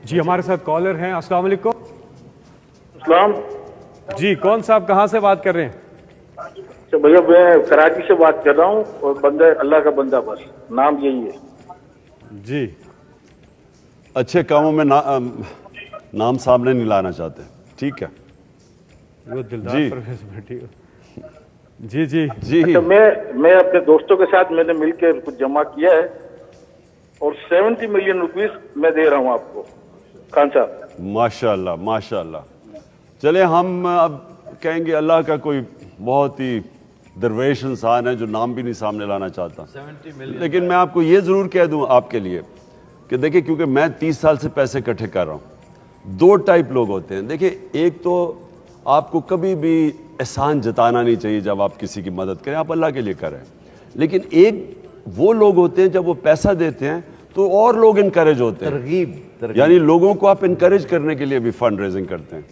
جی ہمارے ساتھ کالر ہیں. السلام علیکم. اسلام جی کون صاحب کہاں سے بات کر رہے ہیں؟ بھیا میں کراچی سے بات کر رہا ہوں اور بندہ اللہ کا بندہ بس نام یہی ہے. جی اچھے کاموں میں نام سامنے نہیں لانا چاہتے. ٹھیک ہے وہ دلدار جی. پرویز بھٹی. جی جی جی اچھا میں اپنے دوستوں کے ساتھ میں نے مل کے کچھ جمع کیا ہے اور 70 ملین روپیز میں دے رہا ہوں آپ کو خان صاحب. ماشاء اللہ ماشاء اللہ. چلے ہم اب کہیں گے اللہ کا کوئی بہت ہی درویش انسان ہے جو نام بھی نہیں سامنے لانا چاہتا. لیکن میں آپ کو یہ ضرور کہہ دوں آپ کے لیے کہ دیکھیں کیونکہ میں 30 سال سے پیسے اکٹھے کر رہا ہوں. 2 ٹائپ لوگ ہوتے ہیں. دیکھیں ایک تو آپ کو کبھی بھی احسان جتانا نہیں چاہیے جب آپ کسی کی مدد کریں, آپ اللہ کے لیے کریں. لیکن ایک وہ لوگ ہوتے ہیں جب وہ پیسہ دیتے ہیں تو اور لوگ انکریج ہوتے ہیں, ترغیب یعنی لوگوں کو آپ انکریج کرنے کے لیے بھی فنڈ ریزنگ کرتے ہیں.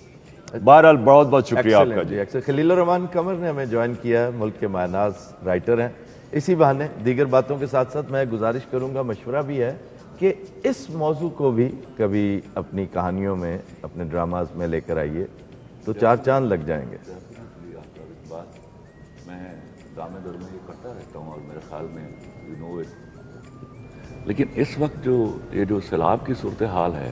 بہرحال بہت بہت شکریہ آپ کا. جی خلیل الرحمان قمر نے ہمیں جوائن کیا ہے, ملک کے مایناز رائٹر ہیں. اسی بہانے دیگر باتوں کے ساتھ ساتھ میں گزارش کروں گا, مشورہ بھی ہے کہ اس موضوع کو بھی کبھی اپنی کہانیوں میں اپنے ڈراماز میں لے کر آئیے تو 4 چاند لگ جائیں گے. میں ڈرامے دور میں یہ کرتا رہتا ہوں اور میرے خیال میں لیکن اس وقت یہ جو سیلاب کی صورتحال ہے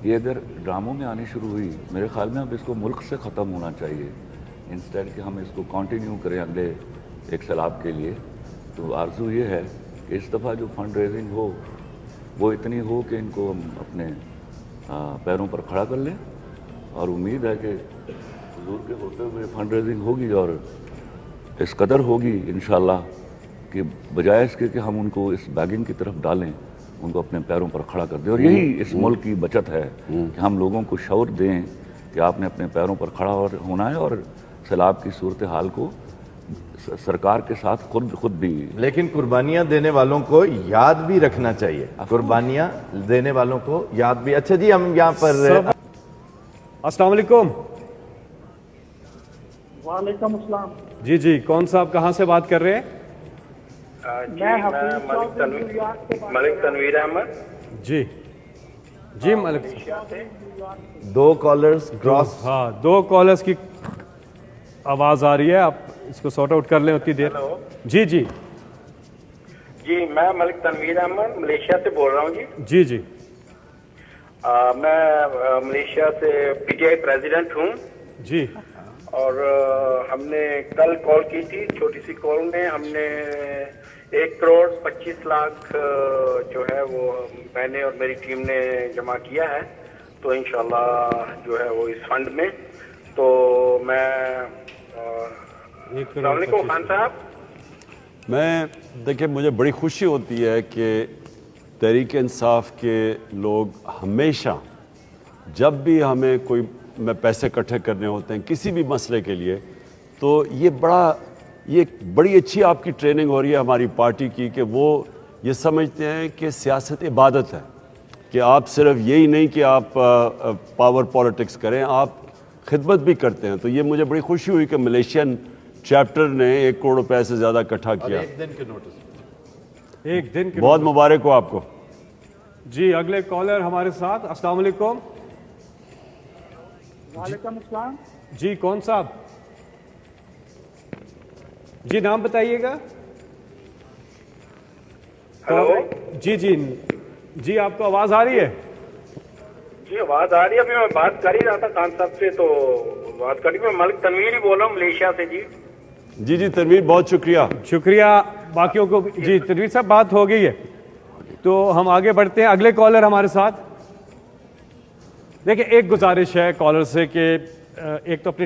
یہ اگر ڈراموں میں آنی شروع ہوئی, میرے خیال میں اب اس کو ملک سے ختم ہونا چاہیے انسٹیڈ کہ ہم اس کو کنٹینیو کریں اگلے ایک سیلاب کے لیے. تو آرزو یہ ہے کہ اس دفعہ جو فنڈ ریزنگ ہو وہ اتنی ہو کہ ان کو ہم اپنے پیروں پر کھڑا کر لیں, اور امید ہے کہ حضور کے ہوتے ہوئے فنڈ ریزنگ ہوگی اور اس قدر ہوگی انشاءاللہ کہ بجائے اس کے کہ ہم ان کو اس بیگنگ کی طرف ڈالیں ان کو اپنے پیروں پر کھڑا کر دیں. اور یہی اس ملک کی بچت ہے کہ ہم لوگوں کو شعور دیں کہ آپ نے اپنے پیروں پر کھڑا ہونا ہے اور سیلاب کی صورتحال کو سرکار کے ساتھ خود بھی. لیکن قربانیاں دینے والوں کو یاد بھی رکھنا چاہیے, قربانیاں دینے والوں کو یاد بھی. اچھا جی ہم یہاں پر السلام علیکم. وعلیکم السلام. جی جی کون صاحب کہاں سے بات کر رہے ہیں؟ ملک تنویر احمد. جی جی ملک صاحب. 2 کالرز کراس. ہاں 2 کالرز کی آواز آ رہی ہے, آپ اس کو سارٹ آؤٹ کر لیں اتنی دیر. جی جی جی میں ملک تنویر احمد ملیشیا سے بول رہا ہوں. جی جی میں ملیشیا سے پی ٹی آئی پریزیڈنٹ ہوں. جی اور ہم نے کل کال کی تھی, چھوٹی سی کال میں ہم نے 1,25,00,000 جو ہے وہ میں نے اور میری ٹیم نے جمع کیا ہے. تو انشاءاللہ جو ہے وہ اس فنڈ میں. تو میں السلام علیکم خان صاحب. میں دیکھیں مجھے بڑی خوشی ہوتی ہے کہ تحریک انصاف کے لوگ ہمیشہ جب بھی ہمیں کوئی پیسے اکٹھے کرنے ہوتے ہیں کسی بھی مسئلے کے لیے, تو یہ بڑی اچھی آپ کی ٹریننگ ہو رہی ہے ہماری پارٹی کی کہ وہ یہ سمجھتے ہیں کہ سیاست عبادت ہے, کہ آپ صرف یہی نہیں کہ آپ پاور پالیٹکس کریں, آپ خدمت بھی کرتے ہیں. تو یہ مجھے بڑی خوشی ہوئی کہ ملیشین چیپٹر نے 1 کروڑ روپے سے زیادہ اکٹھا کیا. ایک دن بہت مبارک ہو آپ کو. جی اگلے کالر ہمارے ساتھ. السلام علیکم. وعلیکم السلام. جی کون صاحب؟ جی نام بتائیے گا. ہلو. جی جی جی آپ کو آواز آ رہی ہے؟ جی آواز آ رہی ہے. ابھی میں بات کر ہی رہا تھا خان صاحب سے, تو بات کری. میں ملک تنویر ہی بول رہا ہوں ملیشیا سے. جی جی تنویر بہت شکریہ. شکریہ باقیوں کو. جی تنویر صاحب بات ہو گئی ہے تو ہم آگے بڑھتے ہیں. اگلے کالر ہمارے ساتھ. دیکھیں ایک گزارش ہے کالر سے کہ ایک تو اپنی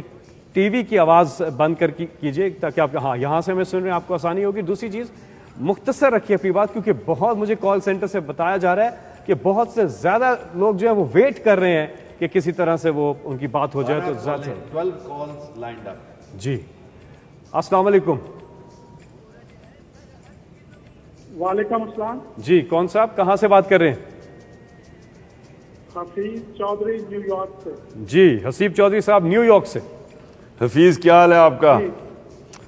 ٹی وی کی آواز بند کر کیجئے تاکہ آپ یہاں سے ہمیں سن رہے ہیں آپ کو آسانی ہوگی. دوسری چیز مختصر رکھیے اپنی بات, کیونکہ بہت مجھے کال سینٹر سے بتایا جا رہا ہے کہ بہت سے زیادہ لوگ جو ہیں وہ ویٹ کر رہے ہیں کہ کسی طرح سے وہ ان کی بات ہو جائے. تو 12 کالز لائنڈ اپ. جی السلام علیکم. وعلیکم السلام. جی کون صاحب کہاں سے بات کر رہے ہیں؟ حفیظ چودھری نیو یارک سے. جی حسیب چودھری صاحب نیو یارک سے. حفیظ کیا حال ہے آپ کا؟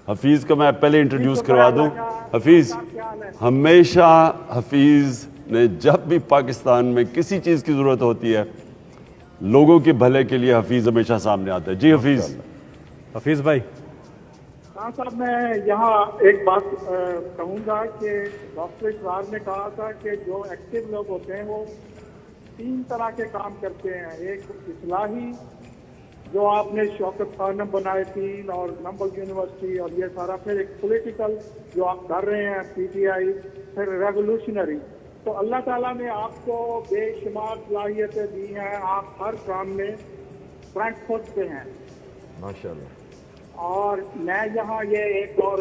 حفیظ کو میں پہلے انٹروڈیوس کروا دوں. حفیظ ہمیشہ حفیظ نے جب بھی پاکستان میں کسی چیز کی ضرورت ہوتی ہے لوگوں کے بھلے کے لیے حفیظ ہمیشہ سامنے آتا ہے. جی حفیظ. حفیظ بھائی. ہاں صاحب، میں یہاں ایک بات کہوں گا کہ ڈاکٹر اسرار نے کہا تھا کہ جو ایکٹیو لوگ ہوتے ہیں وہ 3 طرح کے کام کرتے ہیں. ایک اصلاحی جو آپ نے شوکت خانم بنائے 3 اور نمبل یونیورسٹی اور یہ سارا، پھر ایک پولیٹیکل جو آپ کر رہے ہیں پی ٹی آئی، پھر ریولوشنری. تو اللہ تعالیٰ نے آپ کو بے شمار صلاحیتیں دی ہیں، آپ ہر کام میں فرنٹ فٹ پہ ہیں ماشاءاللہ. اور میں یہاں یہ ایک اور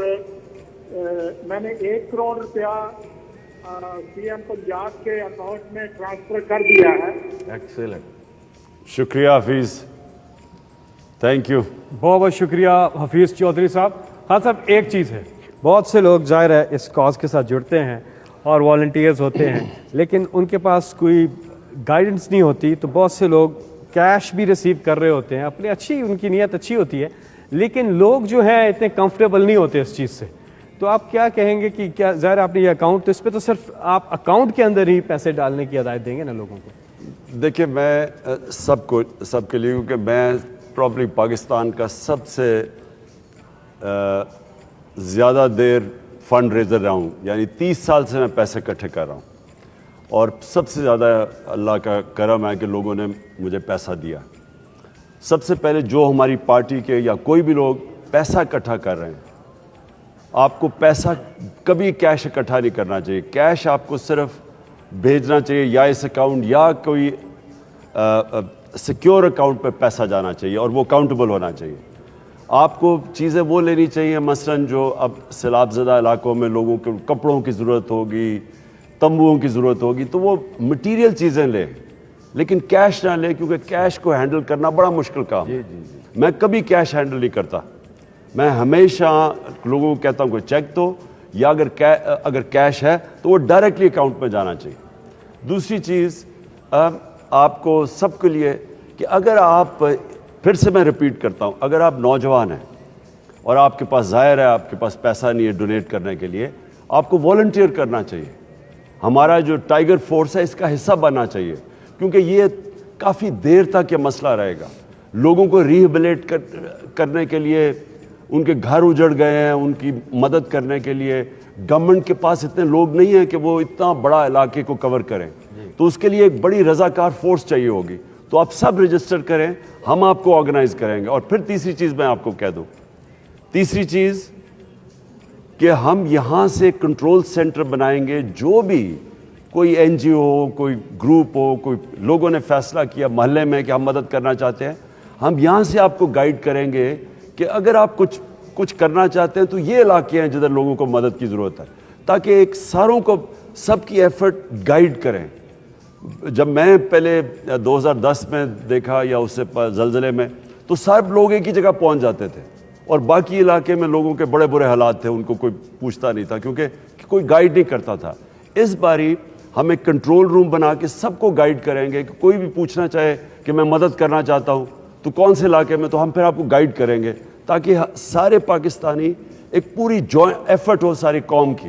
میں نے 1 کروڑ روپیہ سی ایم پنجاب کے اکاؤنٹ میں ٹرانسفر کر دیا ہے. ایکسیلنٹ. شکریہ حفیظ. Thank you. بہت بہت شکریہ حفیظ چودھری صاحب. ہاں صاحب، ایک چیز ہے، بہت سے لوگ ظاہر ہے اس کاز کے ساتھ جڑتے ہیں اور والنٹیئرز ہوتے ہیں، لیکن ان کے پاس کوئی گائیڈنس نہیں ہوتی، تو بہت سے لوگ کیش بھی ریسیو کر رہے ہوتے ہیں، اپنی اچھی ان کی نیت اچھی ہوتی ہے، لیکن لوگ جو ہیں اتنے کمفرٹیبل نہیں ہوتے اس چیز سے. تو آپ کیا کہیں گے کہ کیا ظاہر آپ نے یہ اکاؤنٹ، تو اس پہ تو صرف آپ اکاؤنٹ کے اندر ہی پیسے ڈالنے کی ہدایت دیں گے نا لوگوں کو؟ دیکھیں، میں سب کے لیے، کیونکہ میں پراپرلی پاکستان کا سب سے زیادہ دیر فنڈ ریزر رہا ہوں، یعنی 30 سال سے میں پیسے اکٹھے کر رہا ہوں، اور سب سے زیادہ اللہ کا کرم ہے کہ لوگوں نے مجھے پیسہ دیا. سب سے پہلے جو ہماری پارٹی کے یا کوئی بھی لوگ پیسہ اکٹھا کر رہے ہیں، آپ کو پیسہ کبھی کیش اکٹھا نہیں کرنا چاہیے. کیش آپ کو صرف بھیجنا چاہیے یا اس اکاؤنٹ یا کوئی سیکیور اکاؤنٹ پہ پیسہ جانا چاہیے، اور وہ اکاؤنٹیبل ہونا چاہیے. آپ کو چیزیں وہ لینی چاہیے، مثلاً جو اب سیلاب زدہ علاقوں میں لوگوں کے کپڑوں کی ضرورت ہوگی، تمبوؤں کی ضرورت ہوگی، تو وہ مٹیریل چیزیں لیں، لیکن کیش نہ لیں، کیونکہ کیش کو ہینڈل کرنا بڑا مشکل کام ہے. میں کبھی کیش ہینڈل نہیں کرتا. میں ہمیشہ لوگوں کو کہتا ہوں کہ چیک دو، یا اگر کیش ہے تو وہ ڈائریکٹلی اکاؤنٹ میں جانا چاہیے. دوسری چیز آپ کو سب کے لیے کہ اگر آپ، پھر سے میں ریپیٹ کرتا ہوں، اگر آپ نوجوان ہیں اور آپ کے پاس ظاہر ہے آپ کے پاس پیسہ نہیں ہے ڈونیٹ کرنے کے لیے، آپ کو والنٹیئر کرنا چاہیے. ہمارا جو ٹائیگر فورس ہے اس کا حصہ بننا چاہیے، کیونکہ یہ کافی دیر تک یہ مسئلہ رہے گا. لوگوں کو ریہیبلیٹ کرنے کے لیے، ان کے گھر اجڑ گئے ہیں، ان کی مدد کرنے کے لیے گورنمنٹ کے پاس اتنے لوگ نہیں ہیں کہ وہ اتنا بڑا علاقے کو کور کریں، تو اس کے لیے ایک بڑی رضاکار فورس چاہیے ہوگی. تو آپ سب رجسٹر کریں، ہم آپ کو آرگنائز کریں گے. اور پھر تیسری چیز میں آپ کو کہہ دوں، تیسری چیز کہ ہم یہاں سے کنٹرول سینٹر بنائیں گے. جو بھی کوئی این جی او ہو، کوئی گروپ ہو، کوئی لوگوں نے فیصلہ کیا محلے میں کہ ہم مدد کرنا چاہتے ہیں، ہم یہاں سے آپ کو گائیڈ کریں گے کہ اگر آپ کچھ کرنا چاہتے ہیں تو یہ علاقے ہیں جدھر لوگوں کو مدد کی ضرورت ہے، تاکہ ایک ساروں کو سب کی ایفرٹ گائیڈ کریں. جب میں پہلے 2010 میں دیکھا یا اس سے زلزلے میں، تو سب لوگ ایک ہی جگہ پہنچ جاتے تھے، اور باقی علاقے میں لوگوں کے بڑے برے حالات تھے، ان کو کوئی پوچھتا نہیں تھا کیونکہ کوئی گائیڈ نہیں کرتا تھا. اس باری ہم ایک کنٹرول روم بنا کے سب کو گائیڈ کریں گے کہ کوئی بھی پوچھنا چاہے کہ میں مدد کرنا چاہتا ہوں تو کون سے علاقے میں، تو ہم پھر آپ کو گائیڈ کریں گے، تاکہ سارے پاکستانی ایک پوری جوائنٹ ایفرٹ ہو ساری قوم کی.